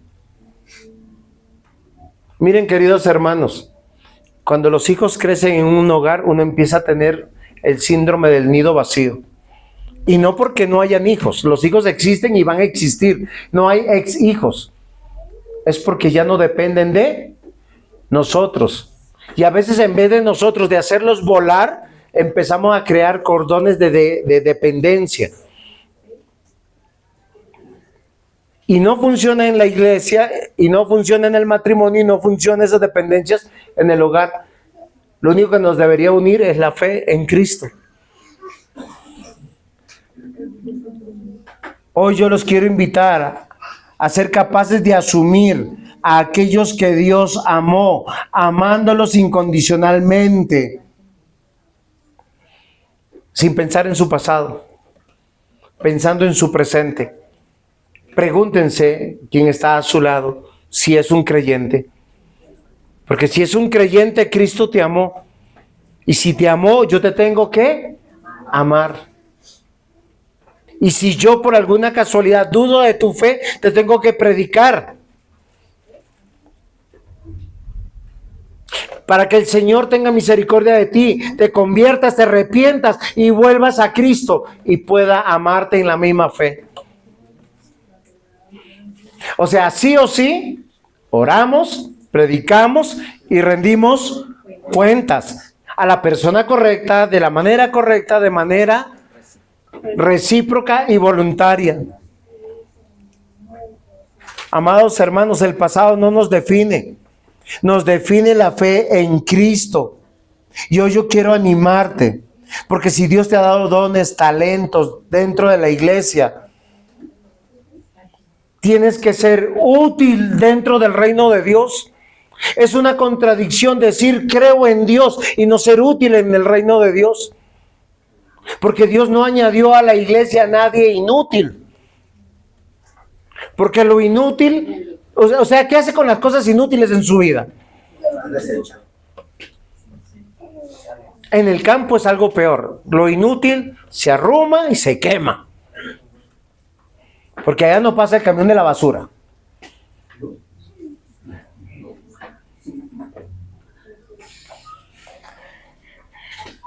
Miren, queridos hermanos, cuando los hijos crecen en un hogar, uno empieza a tener el síndrome del nido vacío. Y no porque no hayan hijos, los hijos existen y van a existir. No hay ex hijos. Es porque ya no dependen de nosotros. Y a veces en vez de nosotros de hacerlos volar, empezamos a crear cordones de dependencia. Y no funciona en la iglesia, y no funciona en el matrimonio, y no funcionan esas dependencias en el hogar. Lo único que nos debería unir es la fe en Cristo. Hoy yo los quiero invitar a ser capaces de asumir a aquellos que Dios amó, amándolos incondicionalmente, sin pensar en su pasado, pensando en su presente. Pregúntense quién está a su lado, si es un creyente. Porque si es un creyente, Cristo te amó. Y si te amó, yo te tengo que amar. Y si yo por alguna casualidad dudo de tu fe, te tengo que predicar. Para que el Señor tenga misericordia de ti, te conviertas, te arrepientas y vuelvas a Cristo y pueda amarte en la misma fe. O sea, sí o sí, oramos, predicamos y rendimos cuentas a la persona correcta, de la manera correcta, de manera recíproca y voluntaria. Amados hermanos, el pasado no nos define. Nos define la fe en Cristo. Y hoy yo quiero animarte, porque si Dios te ha dado dones, talentos dentro de la iglesia, tienes que ser útil dentro del reino de Dios. Es una contradicción decir creo en Dios y no ser útil en el reino de Dios. Porque Dios no añadió a la iglesia a nadie inútil. Porque lo inútil, o sea, ¿qué hace con las cosas inútiles en su vida? En el campo es algo peor. Lo inútil se arruma y se quema. Porque allá no pasa el camión de la basura.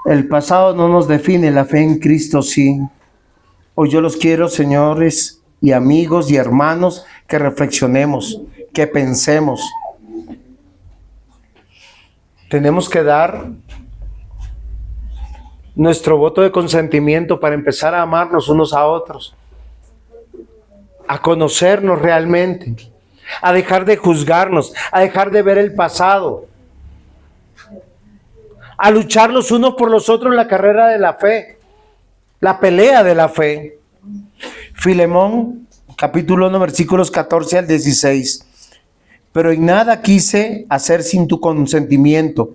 El pasado no nos define, la fe en Cristo sí. Hoy yo los quiero, señores y amigos y hermanos, que reflexionemos, que pensemos. Tenemos que dar nuestro voto de consentimiento para empezar a amarnos unos a otros, a conocernos realmente, a dejar de juzgarnos, a dejar de ver el pasado, a luchar los unos por los otros en la carrera de la fe, la pelea de la fe. Filemón, capítulo 1, versículos 14 al 16. Pero en nada quise hacer sin tu consentimiento,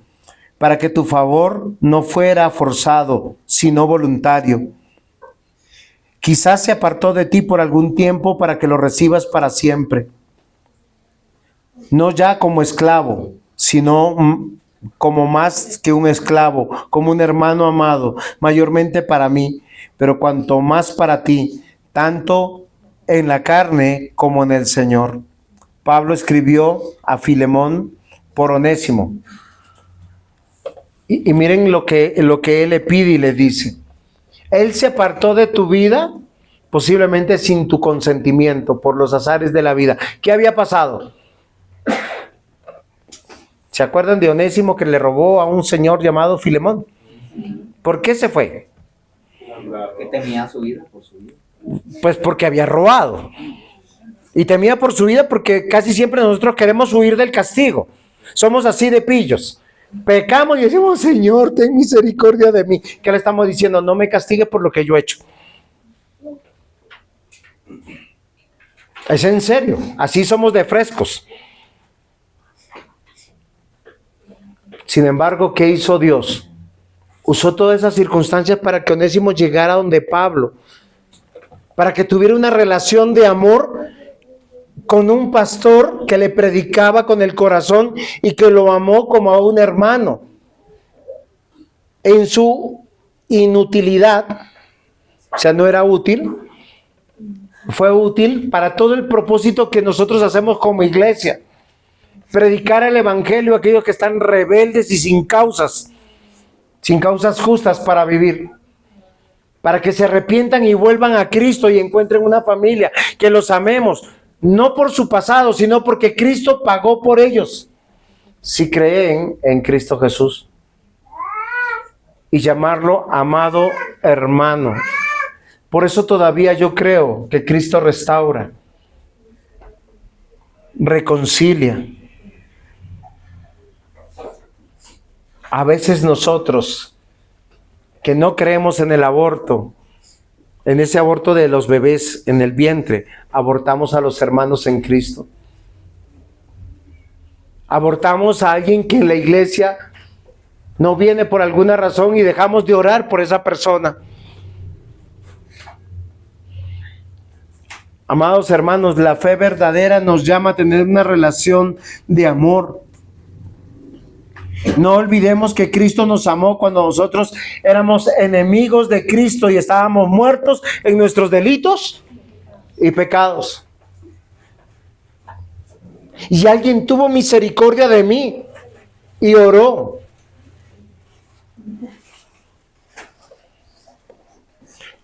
para que tu favor no fuera forzado, sino voluntario. Quizás se apartó de ti por algún tiempo para que lo recibas para siempre. No ya como esclavo, sino como más que un esclavo, como un hermano amado, mayormente para mí, pero cuanto más para ti, tanto en la carne como en el Señor. Pablo escribió a Filemón por Onésimo. Y miren lo que él le pide y le dice. Él se apartó de tu vida, posiblemente sin tu consentimiento, por los azares de la vida. ¿Qué había pasado? ¿Se acuerdan de Onésimo que le robó a un señor llamado Filemón? ¿Por qué se fue? Que temía su vida por su vida. Pues porque había robado. Y temía por su vida porque casi siempre nosotros queremos huir del castigo. Somos así de pillos. Pecamos y decimos, Señor, ten misericordia de mí. ¿Qué le estamos diciendo? No me castigue por lo que yo he hecho. Es en serio. Así somos de frescos. Sin embargo, ¿qué hizo Dios? Usó todas esas circunstancias para que Onésimo llegara donde Pablo, para que tuviera una relación de amor con un pastor que le predicaba con el corazón y que lo amó como a un hermano. En su inutilidad, o sea, no era útil, fue útil para todo el propósito que nosotros hacemos como iglesia. Predicar el evangelio a aquellos que están rebeldes y sin causas justas para vivir, para que se arrepientan y vuelvan a Cristo y encuentren una familia, que los amemos, no por su pasado, sino porque Cristo pagó por ellos, si creen en Cristo Jesús, y llamarlo amado hermano. Por eso todavía yo creo que Cristo restaura, reconcilia. A veces nosotros, que no creemos en el aborto, en ese aborto de los bebés en el vientre, abortamos a los hermanos en Cristo. Abortamos a alguien que en la iglesia no viene por alguna razón y dejamos de orar por esa persona. Amados hermanos, la fe verdadera nos llama a tener una relación de amor. No olvidemos que Cristo nos amó cuando nosotros éramos enemigos de Cristo y estábamos muertos en nuestros delitos y pecados. Y alguien tuvo misericordia de mí y oró.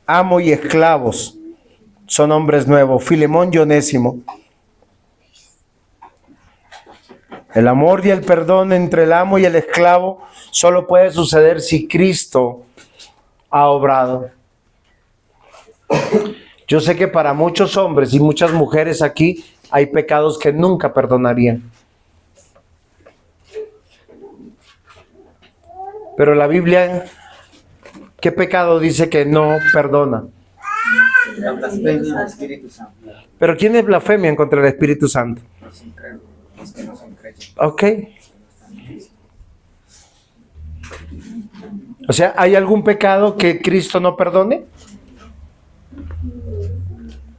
Amo y esclavos son hombres nuevos. Filemón y Onésimo. El amor y el perdón entre el amo y el esclavo solo puede suceder si Cristo ha obrado. Yo sé que para muchos hombres y muchas mujeres aquí hay pecados que nunca perdonarían. Pero la Biblia, ¿qué pecado dice que no perdona? La blasfemia del Espíritu Santo. ¿Pero quiénes blasfemian contra el Espíritu Santo? Los incrédulos, los que no son creyentes. Ok. O sea, ¿hay algún pecado que Cristo no perdone?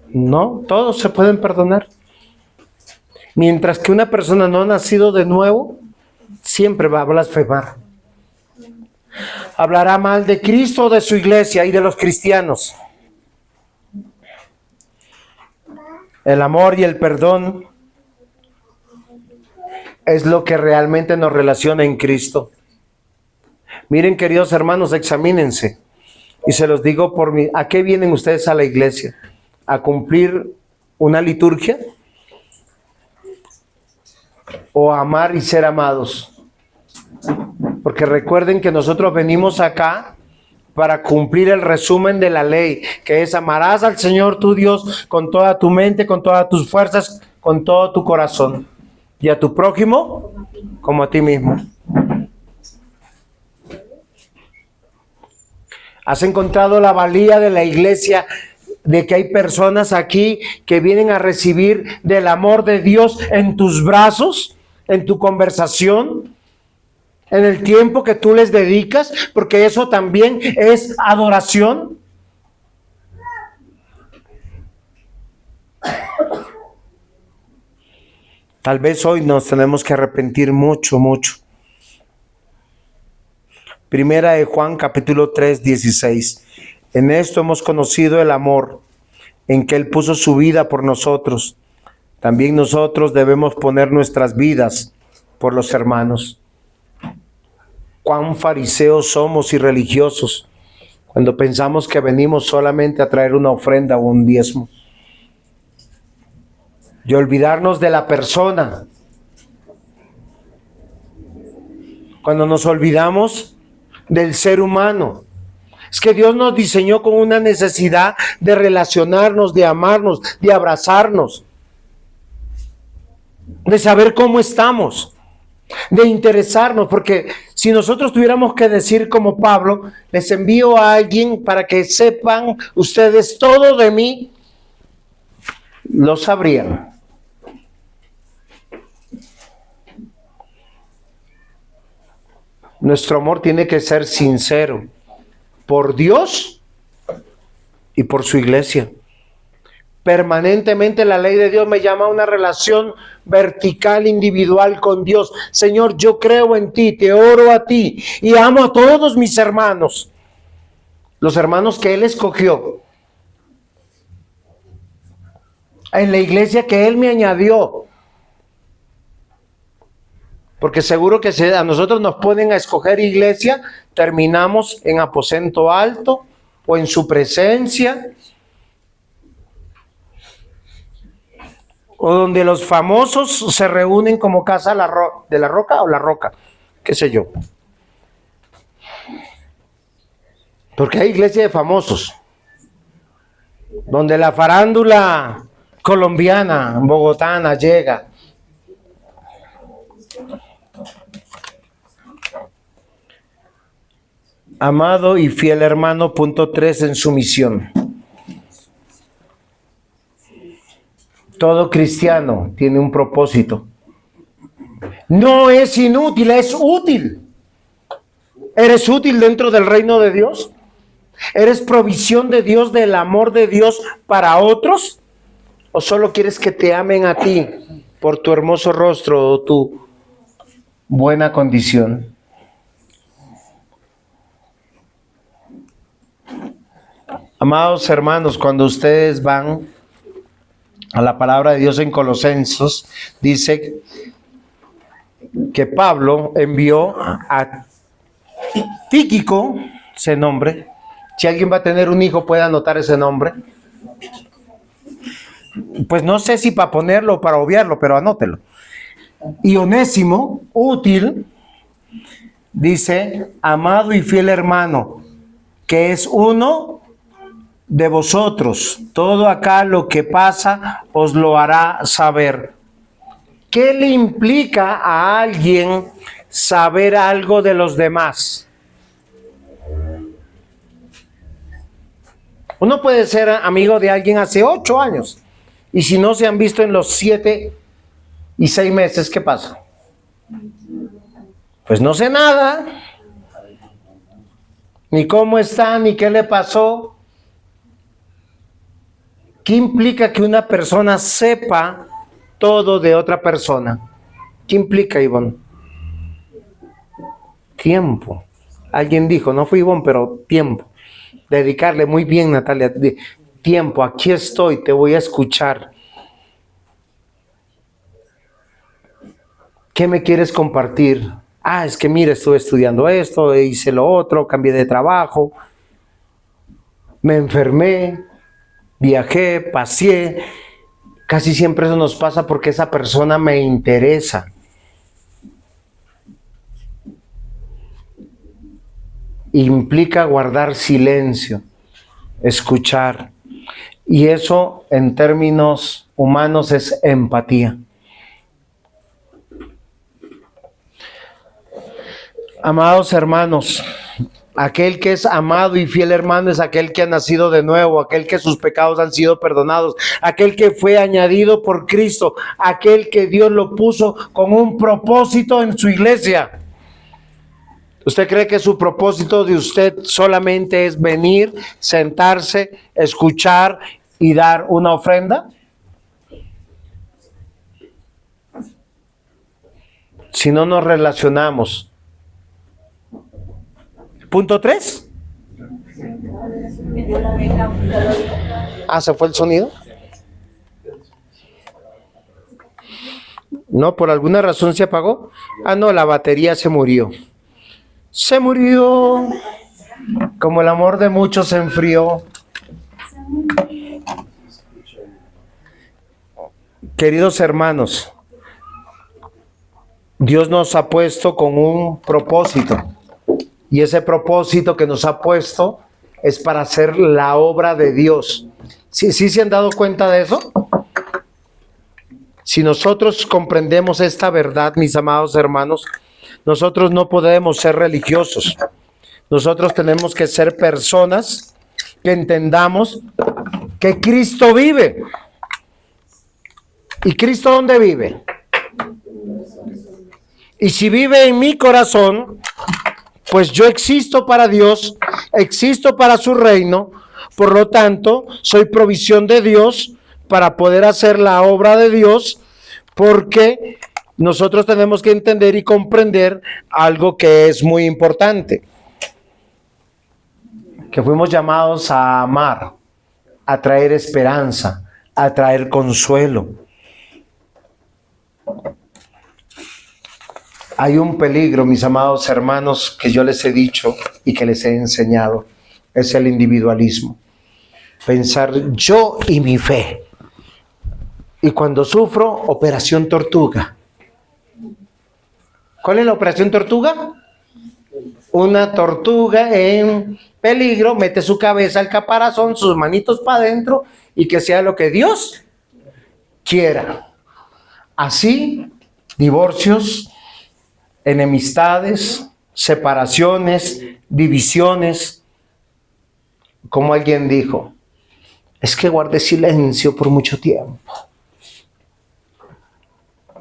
No, todos se pueden perdonar. Mientras que una persona no ha nacido de nuevo, siempre va a blasfemar. Hablará mal de Cristo, de su iglesia y de los cristianos. El amor y el perdón es lo que realmente nos relaciona en Cristo. Miren, queridos hermanos, examínense. Y se los digo por mí. ¿A qué vienen ustedes a la iglesia? ¿A cumplir una liturgia? ¿O a amar y ser amados? Porque recuerden que nosotros venimos acá para cumplir el resumen de la ley, que es: amarás al Señor tu Dios con toda tu mente, con todas tus fuerzas, con todo tu corazón, y a tu prójimo como a ti mismo. ¿Has encontrado la valía de la iglesia, de que hay personas aquí que vienen a recibir del amor de Dios en tus brazos, en tu conversación, en el tiempo que tú les dedicas? Porque eso también es adoración. Tal vez hoy nos tenemos que arrepentir mucho, mucho. Primera de Juan, capítulo 3, 16. En esto hemos conocido el amor, en que Él puso su vida por nosotros. También nosotros debemos poner nuestras vidas por los hermanos. Cuán fariseos somos y religiosos cuando pensamos que venimos solamente a traer una ofrenda o un diezmo. Y olvidarnos de la persona. Cuando nos olvidamos del ser humano. Es que Dios nos diseñó con una necesidad de relacionarnos, de amarnos, de abrazarnos, de saber cómo estamos, de interesarnos, porque si nosotros tuviéramos que decir como Pablo: les envío a alguien para que sepan ustedes todo de mí, lo sabrían. Nuestro amor tiene que ser sincero por Dios y por su iglesia. Permanentemente la ley de Dios me llama a una relación vertical, individual con Dios. Señor, yo creo en ti, te oro a ti y amo a todos mis hermanos, los hermanos que Él escogió, en la iglesia que Él me añadió. Porque seguro que si a nosotros nos ponen a escoger iglesia, terminamos en aposento alto o en su presencia, o donde los famosos se reúnen como casa de la roca o la roca, qué sé yo. Porque hay iglesia de famosos, donde la farándula colombiana, bogotana llega. Amado y fiel hermano, punto 3 en su misión. Todo cristiano tiene un propósito. No es inútil, es útil. ¿Eres útil dentro del reino de Dios? ¿Eres provisión de Dios, del amor de Dios para otros? ¿O solo quieres que te amen a ti por tu hermoso rostro o tu buena condición? Amados hermanos, cuando ustedes van a la palabra de Dios en Colosenses, dice que Pablo envió a Tíquico, ese nombre. Si alguien va a tener un hijo, puede anotar ese nombre. Pues no sé si para ponerlo o para obviarlo, pero anótelo. Y Onésimo, útil, dice, amado y fiel hermano, que es uno de vosotros. Todo acá lo que pasa os lo hará saber. ¿Qué le implica a alguien saber algo de los demás? Uno puede ser amigo de alguien hace 8 años y si no se han visto en los 7 y 6 meses, ¿qué pasa? Pues no sé nada, ni cómo está, ni qué le pasó. ¿Qué implica que una persona sepa todo de otra persona? ¿Qué implica, Ivonne? Tiempo. Alguien dijo, no fue Ivonne, pero tiempo. Dedicarle muy bien, Natalia. Tiempo, aquí estoy, te voy a escuchar. ¿Qué me quieres compartir? Ah, es que mira, estuve estudiando esto, hice lo otro, cambié de trabajo, me enfermé, viajé, paseé. Casi siempre eso nos pasa porque esa persona me interesa. Implica guardar silencio, escuchar. Y eso en términos humanos es empatía. Amados hermanos, aquel que es amado y fiel hermano es aquel que ha nacido de nuevo, aquel que sus pecados han sido perdonados, aquel que fue añadido por Cristo, aquel que Dios lo puso con un propósito en su iglesia. ¿Usted cree que su propósito de usted solamente es venir, sentarse, escuchar y dar una ofrenda? Si no nos relacionamos. Punto 3. Ah, ¿se fue el sonido? No, por alguna razón se apagó. Ah, no, la batería se murió. Se murió, como el amor de muchos se enfrió. Queridos hermanos, Dios nos ha puesto con un propósito. Y ese propósito que nos ha puesto es para hacer la obra de Dios. ¿Sí se han dado cuenta de eso? Si nosotros comprendemos esta verdad, mis amados hermanos, nosotros no podemos ser religiosos. Nosotros tenemos que ser personas que entendamos que Cristo vive. ¿Y Cristo dónde vive? Y si vive en mi corazón, pues yo existo para Dios, existo para su reino, por lo tanto, soy provisión de Dios para poder hacer la obra de Dios, porque nosotros tenemos que entender y comprender algo que es muy importante, que fuimos llamados a amar, a traer esperanza, a traer consuelo. Hay un peligro, mis amados hermanos, que yo les he dicho y que les he enseñado, es el individualismo. Pensar yo y mi fe. Y cuando sufro, operación tortuga. ¿Cuál es la operación tortuga? Una tortuga en peligro mete su cabeza al caparazón, sus manitos para adentro y que sea lo que Dios quiera. Así, divorcios, enemistades, separaciones, divisiones. Como alguien dijo, es que guardé silencio por mucho tiempo.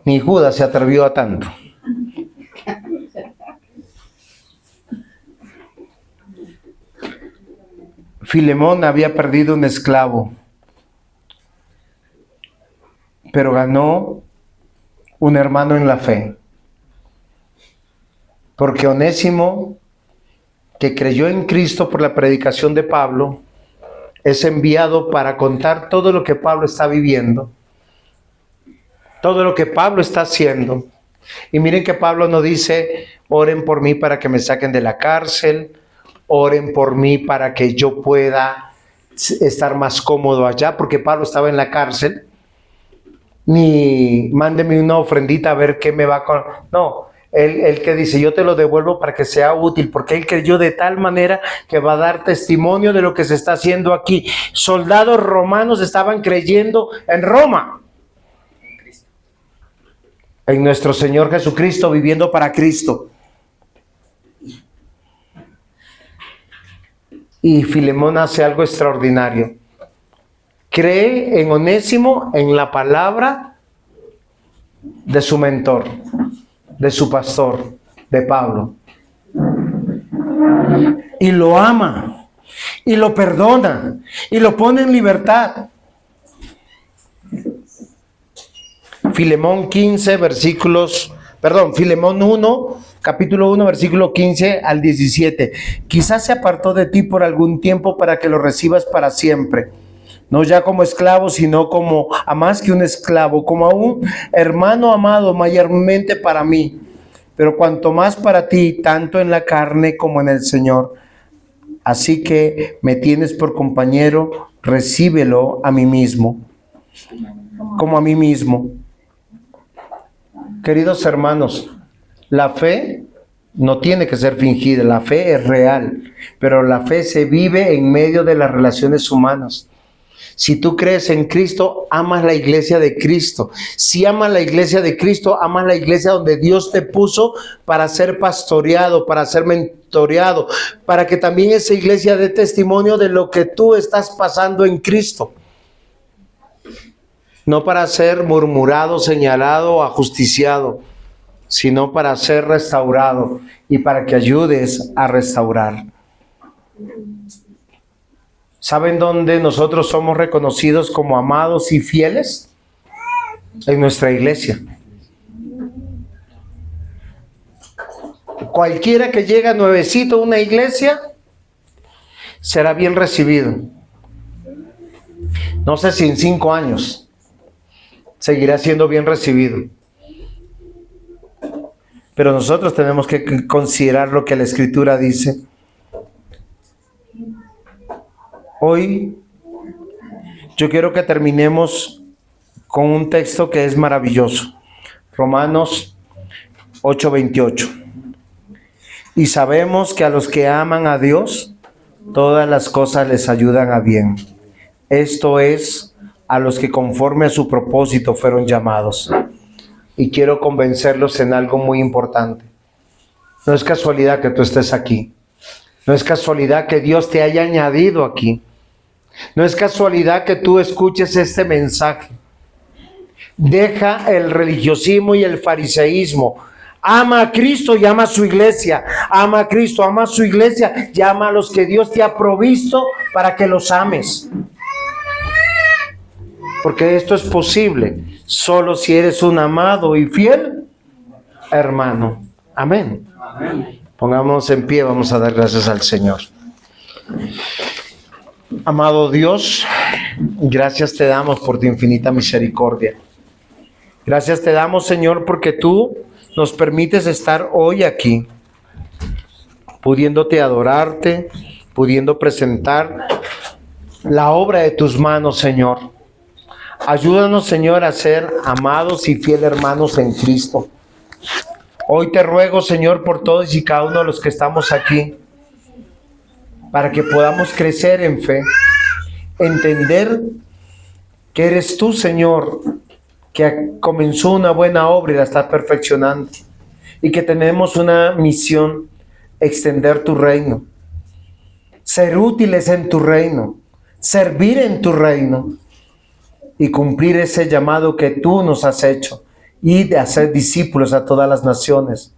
Ni Judas se atrevió a tanto. Filemón había perdido un esclavo, pero ganó un hermano en la fe. Porque Onésimo, que creyó en Cristo por la predicación de Pablo, es enviado para contar todo lo que Pablo está viviendo, todo lo que Pablo está haciendo. Y miren que Pablo no dice, oren por mí para que me saquen de la cárcel, oren por mí para que yo pueda estar más cómodo allá, porque Pablo estaba en la cárcel, ni mándeme una ofrendita a ver qué me va con... No, él que dice, yo te lo devuelvo para que sea útil, porque él creyó de tal manera que va a dar testimonio de lo que se está haciendo aquí. Soldados romanos estaban creyendo en Roma, en nuestro Señor Jesucristo, viviendo para Cristo. Y Filemón hace algo extraordinario. Cree en Onésimo, en la palabra de su mentor, de su pastor, de Pablo. Y lo ama, y lo perdona, y lo pone en libertad. Filemón 1, capítulo 1, versículo 15 al 17. Quizás se apartó de ti por algún tiempo para que lo recibas para siempre. No ya como esclavo, sino como a más que un esclavo, como a un hermano amado mayormente para mí, pero cuanto más para ti, tanto en la carne como en el Señor. Así que me tienes por compañero, recíbelo a mí mismo, como a mí mismo. Queridos hermanos, la fe no tiene que ser fingida, la fe es real, pero la fe se vive en medio de las relaciones humanas. Si tú crees en Cristo, amas la iglesia de Cristo. Si amas la iglesia de Cristo, amas la iglesia donde Dios te puso para ser pastoreado, para ser mentoreado, para que también esa iglesia dé testimonio de lo que tú estás pasando en Cristo. No para ser murmurado, señalado o ajusticiado, sino para ser restaurado y para que ayudes a restaurar. ¿Saben dónde nosotros somos reconocidos como amados y fieles? En nuestra iglesia. Cualquiera que llega nuevecito a una iglesia será bien recibido. No sé si en 5 años seguirá siendo bien recibido. Pero nosotros tenemos que considerar lo que la Escritura dice. Hoy yo quiero que terminemos con un texto que es maravilloso. Romanos 8:28. Y sabemos que a los que aman a Dios, todas las cosas les ayudan a bien. Esto es, a los que conforme a su propósito fueron llamados. Y quiero convencerlos en algo muy importante. No es casualidad que tú estés aquí. No es casualidad que Dios te haya añadido aquí. No es casualidad que tú escuches este mensaje. Deja el religiosismo y el fariseísmo. Ama a Cristo y ama a su iglesia. Ama a Cristo, ama a su iglesia y ama a los que Dios te ha provisto para que los ames. Porque esto es posible solo si eres un amado y fiel hermano. Amén. Amén. Pongámonos en pie, vamos a dar gracias al Señor. Amado Dios, gracias te damos por tu infinita misericordia. Gracias te damos, Señor, porque tú nos permites estar hoy aquí, pudiéndote adorarte, pudiendo presentar la obra de tus manos, Señor. Ayúdanos, Señor, a ser amados y fieles hermanos en Cristo. Hoy te ruego, Señor, por todos y cada uno de los que estamos aquí, para que podamos crecer en fe, entender que eres tú, Señor, que comenzó una buena obra y la estás perfeccionando, y que tenemos una misión: extender tu reino, ser útiles en tu reino, servir en tu reino y cumplir ese llamado que tú nos has hecho, y de hacer discípulos a todas las naciones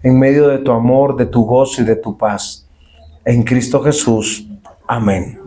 en medio de tu amor, de tu gozo y de tu paz. En Cristo Jesús. Amén.